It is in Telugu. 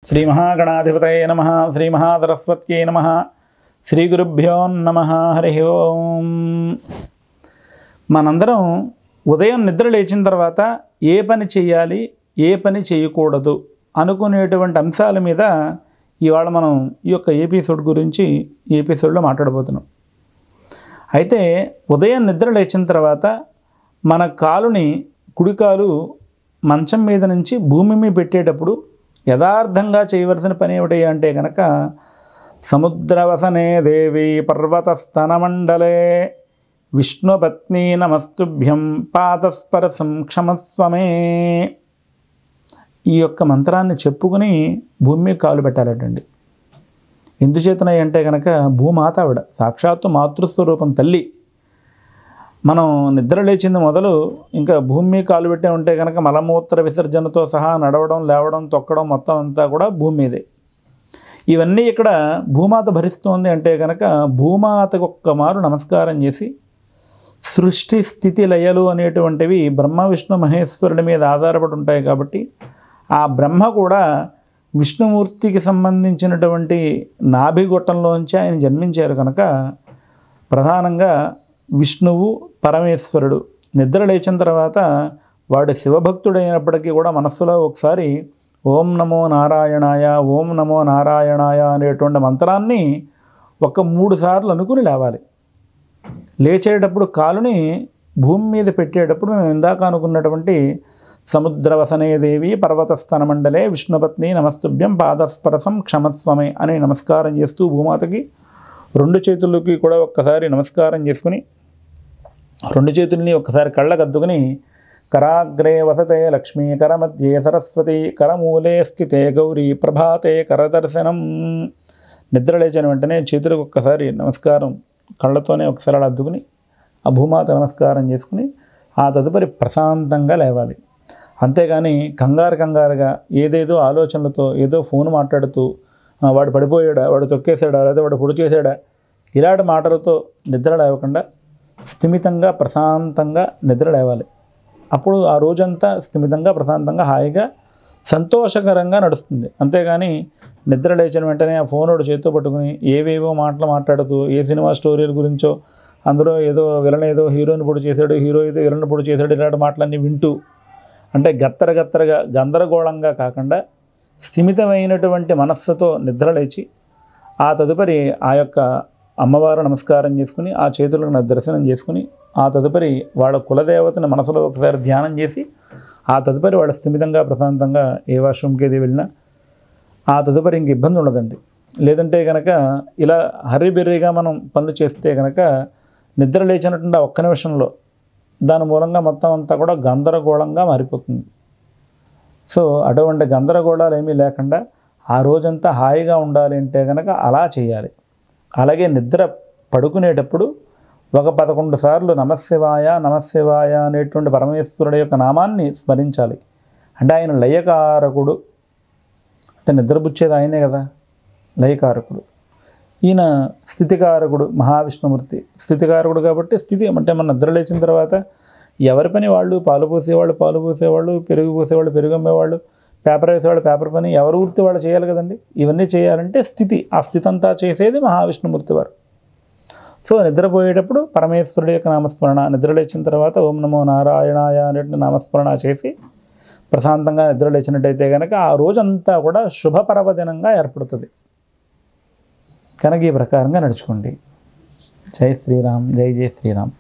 శ్రీ మహాగణాధిపతయే నమః. శ్రీ మహాసరస్వత్యై నమః. శ్రీ గురుభ్యో నమః. హరి ఓం. మనందరం ఉదయం నిద్ర లేచిన తర్వాత ఏ పని చేయాలి, ఏ పని చేయకూడదు అనుకునేటువంటి అంశాల మీద ఇవాళ మనం ఈ యొక్క ఎపిసోడ్ గురించి ఈ ఎపిసోడ్లో మాట్లాడబోతున్నాం. అయితే ఉదయం నిద్ర లేచిన తర్వాత మన కాలుని, కుడికాలు మంచం మీద నుంచి భూమి మీద పెట్టేటప్పుడు యథార్థంగా చేయవలసిన పని ఏమిటి అంటే కనుక, సముద్రవసనే దేవి పర్వతస్తనమండలే విష్ణుపత్ని నమస్తుభ్యం పాదస్పర్శం క్షమస్వమే. ఈ యొక్క మంత్రాన్ని చెప్పుకుని భూమి మీద కాలు పెట్టాలటండి. ఎందుచేతనై అంటే కనుక, భూమాత ఆవిడ సాక్షాత్తు మాతృస్వరూపం తల్లి. మనం నిద్ర లేచింది మొదలు ఇంకా భూమి మీద కాలు పెట్టే ఉంటే కనుక మలమూత్ర విసర్జనతో సహా నడవడం, లేవడం, తొక్కడం మొత్తం అంతా కూడా భూమి మీదే. ఇవన్నీ ఇక్కడ భూమాత భరిస్తోంది అంటే కనుక, భూమాతకు ఒక్క మారు నమస్కారం చేసి, సృష్టి స్థితి లయలు అనేటువంటివి బ్రహ్మ విష్ణు మహేశ్వరుడి మీద ఆధారపడి ఉంటాయి కాబట్టి, ఆ బ్రహ్మ కూడా విష్ణుమూర్తికి సంబంధించినటువంటి నాభిగొట్టంలోంచి ఆయన జన్మించారు కనుక, ప్రధానంగా విష్ణువు పరమేశ్వరుడు నిద్ర లేచిన తర్వాత వాడు శివభక్తుడైనప్పటికీ కూడా మనస్సులో ఒకసారి ఓం నమో నారాయణాయ, ఓం నమో నారాయణాయ అనేటువంటి మంత్రాన్ని ఒక 3 సార్లు అనుకుని లేవాలి. లేచేటప్పుడు కాలుని భూమి మీద పెట్టేటప్పుడు మేము ఇందాక అనుకున్నటువంటి సముద్రవసనే దేవి పర్వతస్థన మండలే విష్ణుపత్ని నమస్తుభ్యం పాదస్పర్శం క్షమస్వమే అని నమస్కారం చేస్తూ భూమాతకి 2 చేతులకి కూడా ఒక్కసారి నమస్కారం చేసుకుని, 2 చేతుల్ని ఒక్కసారి కళ్ళకద్దుకుని, కరాగ్రే వసతే లక్ష్మీ, కరమధ్యే సరస్వతి, కరమూలే స్థితే గౌరీ, ప్రభాతే కరదర్శనం. నిద్ర లేచిన వెంటనే చేతులకు ఒక్కసారి నమస్కారం కళ్ళతోనే ఒకసారి అలా అద్దుకుని ఆ భూమాత నమస్కారం చేసుకుని ఆ తదుపరి ప్రశాంతంగా లేవాలి. అంతేగాని కంగారుగా ఏదేదో ఆలోచనలతో ఏదో ఫోన్ మాట్లాడుతూ వాడు పడిపోయాడా, వాడు తొక్కేశాడా, లేదా వాడు పొడి చేశాడా, ఇలాంటి మాటలతో నిద్ర లేవకుండా స్థిమితంగా ప్రశాంతంగా నిద్ర లేవాలి. అప్పుడు ఆ రోజంతా స్థిమితంగా ప్రశాంతంగా హాయిగా సంతోషకరంగా నడుస్తుంది. అంతేగాని నిద్ర లేచిన వెంటనే ఆ ఫోన్ ఒకటి చేతితో పట్టుకుని ఏవేవో మాటలు మాట్లాడుతూ, ఏ సినిమా స్టోరీల గురించో, అందులో ఏదో విలన్ ఏదో హీరోని పొడి చేశాడు, హీరో ఏదో విలన్ పొడి చేశాడు, ఇలాంటి మాటలన్నీ వింటూ అంటే గత్తరగా గందరగోళంగా కాకుండా స్థిమితమైనటువంటి మనస్సుతో నిద్ర లేచి ఆ తదుపరి ఆ యొక్క అమ్మవారు నమస్కారం చేసుకుని ఆ చేతులను దర్శనం చేసుకుని ఆ తదుపరి వాళ్ళ కులదేవతని మనసులో ఒకసారి ధ్యానం చేసి ఆ తదుపరి వాళ్ళ స్థిమితంగా ప్రశాంతంగా ఏ వాష్రూమ్కి ఏది వెళ్ళినా ఆ తదుపరి ఇంక ఇబ్బంది ఉండదండి. లేదంటే కనుక ఇలా హర్రిబెర్రీగా మనం పనులు చేస్తే కనుక నిద్ర లేచినటువంటి 1 నిమిషంలో దాని మూలంగా మొత్తం అంతా కూడా గందరగోళంగా మారిపోతుంది. సో అటువంటి గందరగోళాలు ఏమీ లేకుండా ఆ రోజంతా హాయిగా ఉండాలి అంటే కనుక అలా చేయాలి. అలాగే నిద్ర పడుకునేటప్పుడు ఒక 11 సార్లు నమశివాయ నమశివాయ అనేటువంటి పరమేశ్వరుడు యొక్క నామాన్ని స్మరించాలి. అంటే ఆయన లయకారకుడు, అంటే నిద్రపుచ్చేది ఆయనే కదా, లయకారకుడు. ఈయన స్థితికారకుడు మహావిష్ణుమూర్తి. స్థితికారకుడు కాబట్టి స్థితి అంటే మన నిద్ర లేచిన తర్వాత ఎవరి పని వాళ్ళు, పాలు పోసేవాళ్ళు, పెరుగు పోసేవాళ్ళు, పెరుగు అమ్మేవాళ్ళు, పేపర్ వేసేవాళ్ళు పేపర్ పని, ఎవరు వృత్తి వాళ్ళు చేయాలి కదండి. ఇవన్నీ చేయాలంటే స్థితి, ఆ స్థితి అంతా చేసేది మహావిష్ణుమూర్తి వారు. సో నిద్రపోయేటప్పుడు పరమేశ్వరుడు యొక్క నామస్మరణ, నిద్ర లేచిన తర్వాత ఓం నమో నారాయణాయ అనేటువంటి నామస్మరణ చేసి ప్రశాంతంగా నిద్ర లేచినట్టయితే కనుక ఆ రోజంతా కూడా శుభపర్వదినంగా ఏర్పడుతుంది. కనుక ఈ ప్రకారంగా నడుచుకోండి. జై శ్రీరామ్, జై శ్రీరామ్.